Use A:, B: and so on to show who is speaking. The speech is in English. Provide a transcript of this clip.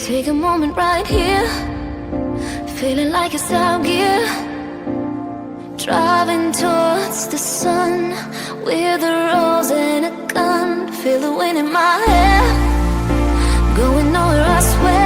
A: Take a moment right here, feeling like it's out gear. Driving towards the sun with a rose and a gun. Feel the wind in my hair, going nowhere I swear.